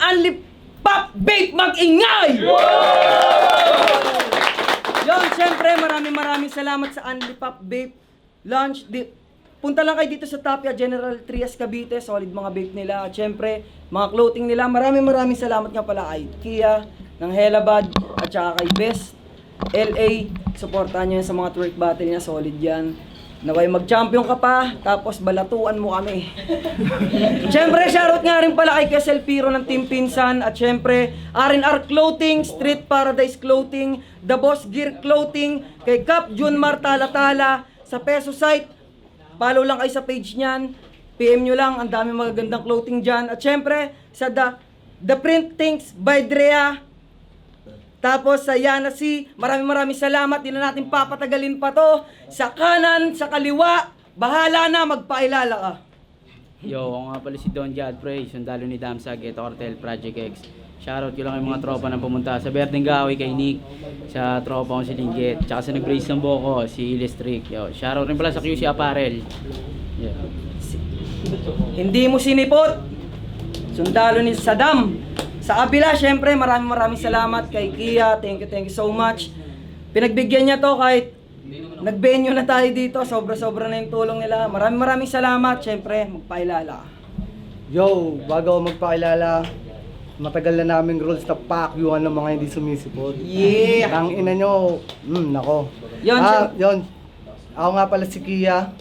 Unli Pop Vape mag-ingay! Yon, syempre maraming salamat sa Unli Pop Vape Launch. Punta lang kayo dito sa Tapia General Trias Cavite, solid mga vape nila. At syempre, mga clothing nila. Maraming salamat nga pala kay Kia, ng Helabad, at saka kay Best LA. Supportahan nyo yan sa mga twerk battle niya, solid yan. Naway mag-champion ka pa, tapos balatuan mo kami. Syempre, shoutout nga rin pala kay Kesel Piro ng Team Pinsan. At syempre, R&R Clothing, Street Paradise Clothing, The Boss Gear Clothing, kay Cap Junmar Talatala, sa Peso Site. Follow lang kayo sa page niyan. PM nyo lang, ang dami magagandang clothing dyan. At syempre, sa The Print Things by Drea. Tapos sa Yana C, maraming salamat. Hindi na natin papatagalin pa to. Sa kanan, sa kaliwa, bahala na, magpailala ka. Yo, ako nga pala si Don Godfrey, sundalo ni Damsag, ito Cartel Project X. Shoutout ko lang yung mga tropa na pumunta sa Berdeng Gawi kay Nick, sa tropa ko si Linggit, tsaka sa nag-raise ng Boko, si Illustric. Yo, shoutout rin pala sa QC Apparel. Yeah. Hindi mo sinipot. Sundalo ni Saddam. Sa kabila, syempre, maraming salamat kay Kia. Thank you so much. Pinagbigyan niya to kahit nag-venue na tayo dito. Sobra na yung tulong nila. Maraming salamat. Syempre, magpailala. Yo, bago ako magpakilala, matagal na naming rules na pakyuhan ng mga hindi sumisipot. Yeah! Tang ina nyo, nako. Yun. Ako nga pala si Kia.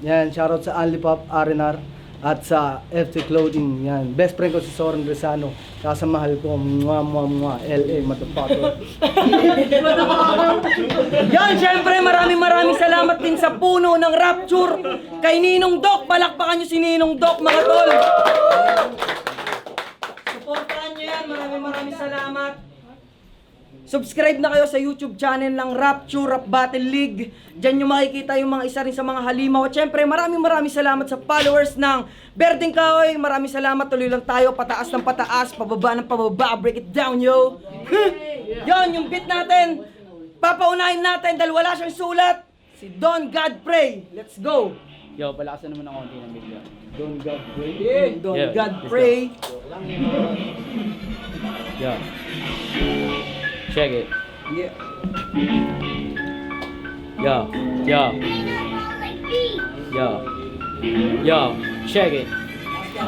Yan, shoutout sa Unli Pop, R&R, at sa FC Clothing. Yan, best friend ko si Soren Resano. Saka sa mahal ko, LA, motherfucker. Yan, syempre, maraming salamat din sa puno ng Rapture. Kay Ninong Doc, palakpakan nyo si Ninong Doc, mga tol. Supportahan nyo yan, maraming salamat. Subscribe na kayo sa YouTube channel ng Rapture Rap Battle League. Diyan nyo makikita yung mga isa rin sa mga halimaw. At syempre, maraming salamat sa followers ng Berdeng Kahoy. Maraming salamat, tuloy lang tayo, pataas ng pataas, pababa ng pababa, break it down, yo. Yon, yung beat natin, papaunahin natin dahil wala siyang sulat. Si Don Godfrey. Let's go. Yo, palakasan naman ng konti ng video. Don't God pray. Don Yeah, Godfrey. Yo. Check it. Yeah. Yo. Check it.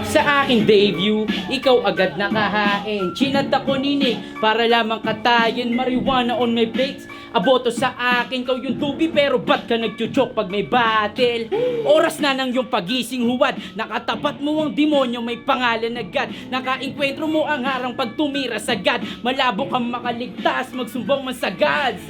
Sa aking debut, ikaw agad nakahain. Chinat ako ninig para lamang katayin. Marijuana on my plates. Aboto sa akin, kau yung tubi pero ba't ka nagchuchok pag may battle? Oras na ng iyong pagising huwad. Nakatapat mo ang demonyo, may pangalan na God. Nakainkwentro mo ang harang pag tumira sa God. Malabo kang makaligtas, magsumbong man sa gods.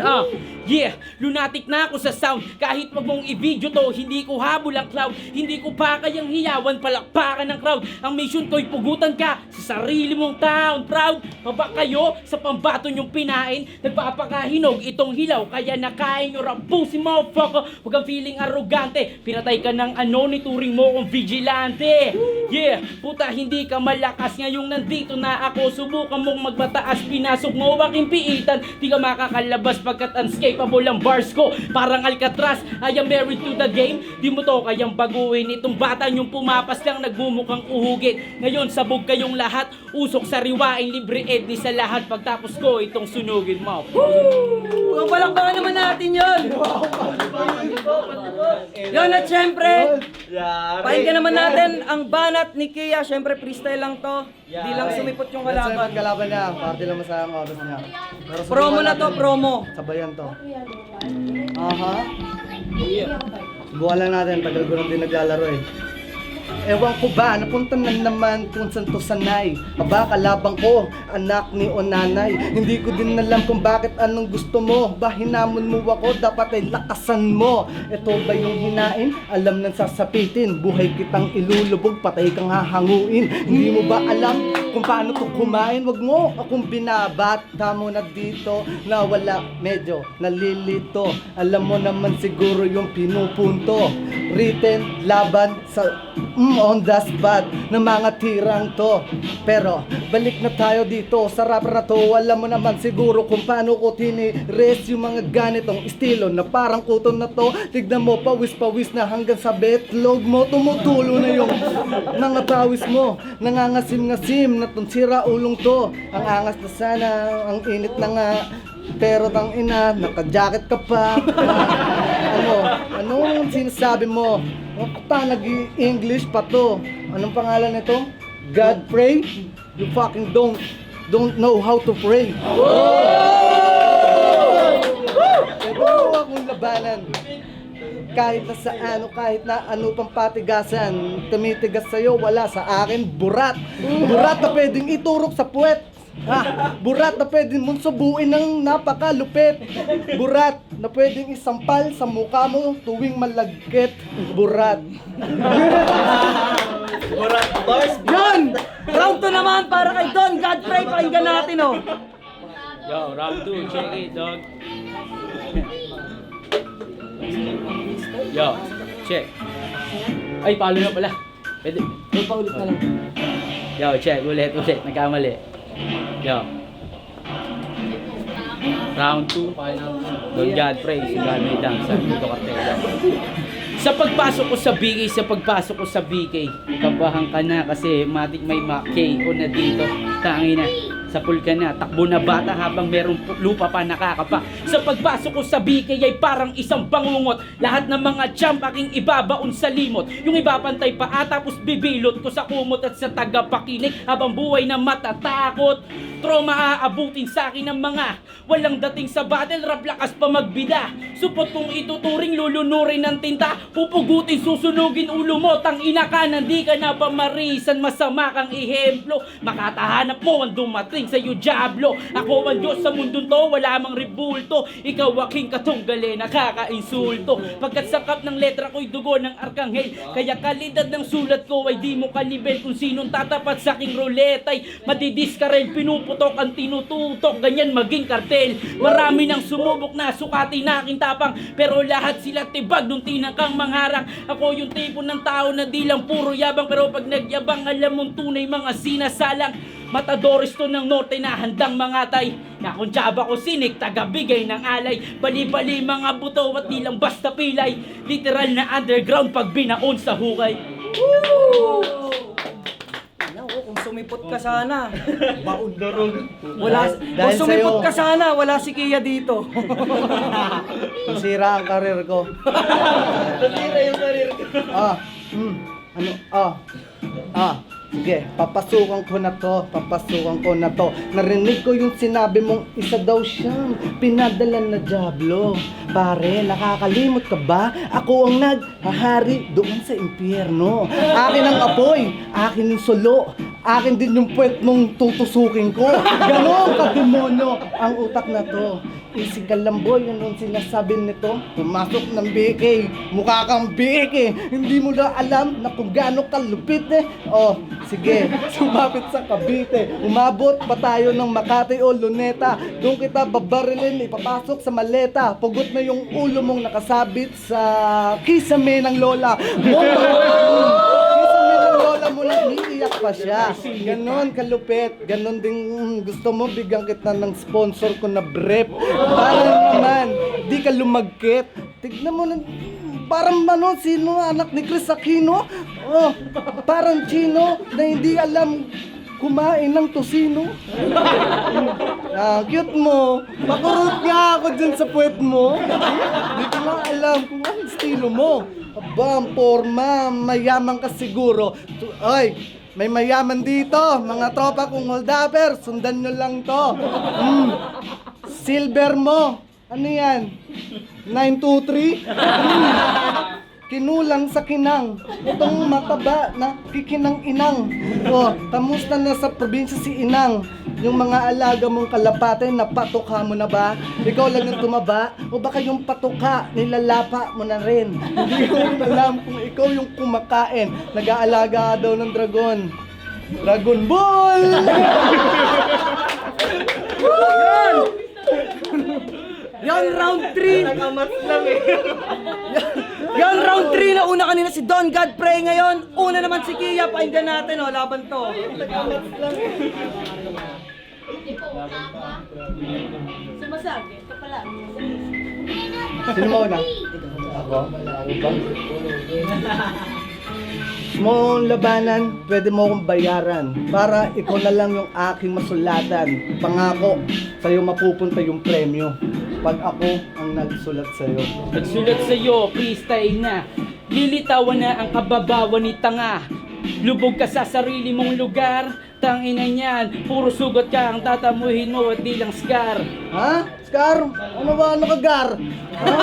Yeah, lunatic na ako sa sound. Kahit wag mong i-video to, hindi ko habol ang cloud. Hindi ko pa kayang hiyawan, palakpakan ng crowd. Ang mission ko'y pugutan ka sa sarili mong town. Proud, maba kayo sa pambato niyong pinain. Nagpapakahinog itong hilaw, kaya nakain nyo rampusi motherfucker. Huwag kang feeling arrogante. Pinatay ka ng nituring mo kong vigilante. Yeah, puta hindi ka malakas. Ngayong nandito na ako, subukan mong magmataas. Pinasok mo aking piitan, di ka makakalabas pagkat unscapable ang bars ko. Parang Alcatraz, I am married to the game. Di mo to kayang baguhin. Itong bata nyong pumapas lang nagmumukhang uhugit. Ngayon sabog kayong lahat, usok sa riwain, libre edni sa lahat. Pagtapos ko itong sunugin mo. Ang palakpakan naman natin yun. Yun, at syempre, pakinggan naman natin ang banat ni Kia. Syempre, freestyle lang to. Di lang sumipot yung Kalaban. kalaban. Kalaban niya, party lang masayang oras niya. Pero Promo subukan na to, natin. promo. Sabayan to. Aha. Subukan lang natin, tagal ko nang din naglalaro eh. Ewan ko ba, napunta na naman kung saan to sanay. Aba, kalabang ko, anak ni o nanay. Hindi ko din alam kung bakit anong gusto mo. Ba hinamon mo ako, dapat ay lakasan mo. Ito ba yung hinain? Alam nang sasapitin. Buhay kitang ilulubog, patay kang hahanguin. Hindi mo ba alam kung paano to kumain? Wag mo akong binabata mo na dito na wala, medyo nalilito. Alam mo naman siguro yung pinupunto. Written laban sa on the spot ng mga tirang to. Pero balik na tayo dito sa rap na to. Alam mo naman siguro kung paano ko tinires yung mga ganitong estilo na parang kuton na to. Tignan mo, pawis-pawis na hanggang sa betlog mo. Tumutulo na yung mga pawis mo. Nangangasim-ngasim na tong sira ulong to. Ang angas na sana, ang init na nga. Pero tang ina, naka-jacket ka pa. Anong sinasabi mo? Pa nag-English pa to. Anong pangalan nito? God pray? You fucking don't know how to pray. Pwede mo akong labanan. Kahit na ano pang patigasan, tumitigas sa'yo, wala sa akin, burat. Burat na pwedeng iturok sa puwet. Burat na pwedeng mong subuin ng napakalupit. Burat na pwedeng isampal sa mukha mo tuwing malagkit. Burat. Burat. Yun! Round 2 naman para kay Don Godfrey. Pakinggan natin, oh. Yo, round 2, check it, dog. Yo, check. Ay, palo na pala. Pwede. May paulit na lang. Yo, check. Ulit. Nagkamali. Yo. Round 2. Don Godfrey, si Garmy Dang sa Dito Cartela. Sa pagpasok ko sa BK, kabahan ka na kasi matik may ma-KO na dito. Tangina. Sa pool ka na, takbo na bata habang merong lupa pa nakakapa. Sa pagpasok ko sa BK ay parang isang bangungot. Lahat ng mga jump aking ibabaon sa limot. Yung iba pantay pa tapos bibilot ko sa kumot at sa tagapakinig habang buhay na matatakot. Trauma aabutin sa akin ng mga walang dating sa battle rap, lakas pa magbida. Supot kong ituturing, lulunurin ng tinta. Pupugutin, susunugin ulo mo. Tangina ka, nandi ka na pamarisan. Masama kang ihemplo. Makatahanap mo ang dumating sa'yo, Diablo. Ako ang Diyos sa mundong to, wala mang ribulto. Ikaw aking katunggali, nakakainsulto. Pagkat sakap ng letra ko'y dugo ng arkanghel. Kaya kalidad ng sulat ko ay di mo kanibel. Kung sinong tatapat sa aking ruleta ay madidiskarel. Pinuputok ang tinututok, ganyan maging kartel. Marami nang sumubok na sukatin na aking tapang, pero lahat sila tibag nung tinakang mangharang. Ako yung tipo ng tao na di lang puro yabang, pero pag nagyabang alam mong tunay mga sinasalang. Matadores to ng norte na handang mangatay. Na kung tsaba ko sinik, tagabigay ng alay. Bali-bali mga buto at di lang basta pilay. Literal na underground pag binaon sa hukay. Woo! Kung sumipot ka sana. Baon na ron. Wala, kung sumipot ka sana, wala si Kia dito. Nasira ang karir ko. Nasira yung karir ko. Sige, papasukan ko na to. Narinig ko yung sinabi mong isa daw siyang pinadala na Diablo. Pare, nakakalimot ka ba? Ako ang naghahari doon sa impyerno. Akin ang apoy, akin yung sulo, akin din yung puwet mong tutusukin ko. Ganon ka-demonyo ang utak na to. Easy ka lang boy, anong sinasabi nito? Pumasok ng BK, mukha kang BK. Hindi mo na alam na kung gaano kalupit eh. Oh, sige, sumapit sa Cavite. Umabot pa tayo ng Makati o Luneta. Doon kita babarilin, ipapasok sa maleta. Pugot na yung ulo mong nakasabit sa kisame ng lola. Kisame ng lola mo lang, iiyak pa siya. Ganon kalupit. Ganon din gusto mo bigyan kita ng sponsor ko na brief. Para naman, di ka lumagkit. Tignan mo na, parang sino anak ni Chris Aquino? Oh, parang Chino na hindi alam kumain ng tosino. Cute mo. Pakurot nga ako dyan sa puwet mo. Di ko lang alam kung anong estilo mo. Aba, ang forma, mayaman ka siguro. Ay, may mayaman dito, mga tropa kong hold-upper, sundan nyo lang to. Silver mo, ano yan? 923? Kinulang sa kinang. Itong mataba na kikinang-inang. O, kamusta na sa probinsya si Inang? Yung mga alaga mong kalapate, napatuka mo na ba? Ikaw lang yung tumaba? O baka yung patuka, nilalapa mo na rin? Hindi ko alam kung ikaw yung kumakain. Nag-aalaga daw ng dragon. Dragon Ball! Yan, round 3. Nakamat lang eh. Yan, round 3 na una kanina si Don Godfrey. Ngayon, una naman si Kia. Pakinggan natin, oh, laban to. Sumasagi, ito pala. Sino mo una? Ako? Mong labanan, pwede mo akong bayaran para ikaw na lang yung aking masulatan. Pangako, sa'yo mapupunta yung premyo pag ako ang nagsulat sa'yo. Nagsulat sa'yo, freestyle na. Lilitawan na ang kababawan ni tanga. Lubog ka sa sarili mong lugar. Tangina niyan, puro sugat ka ang tatamuhin mo at di lang scar. Ha? Scar? Ano ba? Ano ka, Gar? Ha?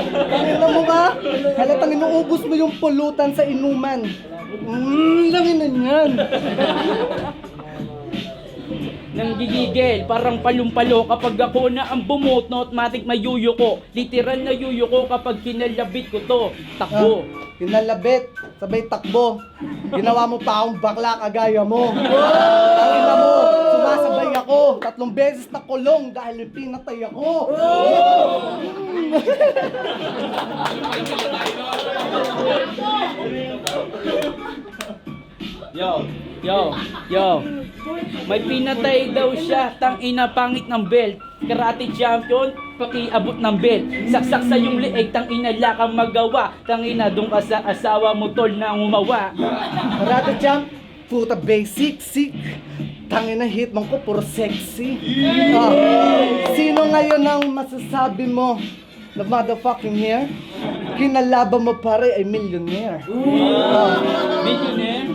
Tangina mo ba? Halatang inuubos mo yung pulutan sa inuman. Langin na yan. Nang gigigil, parang palumpalo kapag ako na ang bumot na automatic may yuyo ko. Literal na yuyo ko kapag kinalabit ko to. Takbo. Kinalabit, sabay takbo. Ginawa mo pa akong bakla kagaya mo. Tangina mo, sumasabay ako. 3 beses na kulong dahil pinatay ako. Yo. May pinatay daw siya, tangina pangit ng belt. Karate champion, pakiabot ng belt. Saksak sa yung leeg, tangina la kang magawa. Tangina doon ka sa asawa mo tol na umawa. Karate champ, puta basic, sick. Tangina hitman ko, puro sexy. Sino ngayon ang masasabi mo na motherfucking here? Kinalaban mo pare ay millionaire. Millionaire?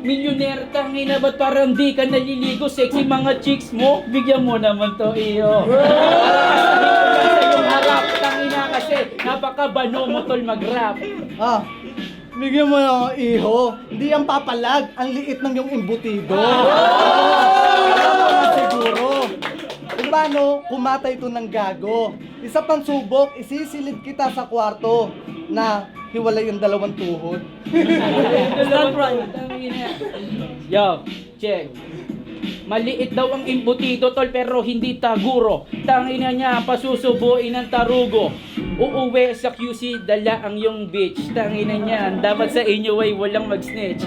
Millionaire, tangina ba't parang di ka naliligo? Sexy mga chicks mo, bigyan mo naman to iyo. Sa iyong harap, tangina kasi napakabano mo tol mag-rap. Bigyan mo ng iho. Hindi yan papalag. Ang liit ng yung imbutido. Siguro. Kung paano, kumatay ito ng gago. Isa pang subok, isisilid kita sa kwarto na hiwalay yung 2 tuhod. Yo, check. Maliit daw ang imbutido tol pero hindi taguro. Tangina niya pasusubuin ng tarugo. Uuwi sa QC dala ang yung bitch. Tangina niya dapat sa inyo ay walang mag-snitch.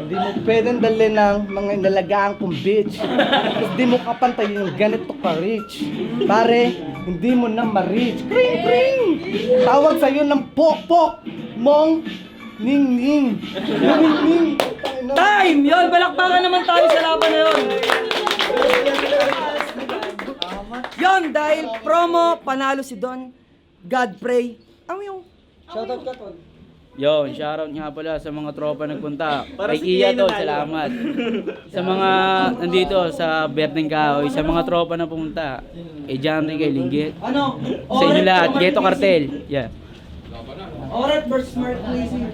Hindi mo pwedeng dali ng mga inalagaan kong bitch. Tapos di mo kapantay yung ganito ka-rich. Pare, hindi mo na ma-reach. Kring, kring! Tawag sa'yo ng pok-pok mong ning-ning. Ning-ning. Time! Yon, balakbakan naman tayo sa laban na yun. Yon, dahil promo, panalo si Don Godfrey. Ano yung shoutout ka, Tol? Yon, shoutout nga pala sa mga tropa nagpunta. Kay Iya to, salamat. Sa mga nandito sa Berdeng Kahoy, sa mga tropa na pumunta. Kay Janry, kay Linggit. Ano? Sa inyo lahat, Ghetto Cartel. Yeah. Oret versus Mark Lazy.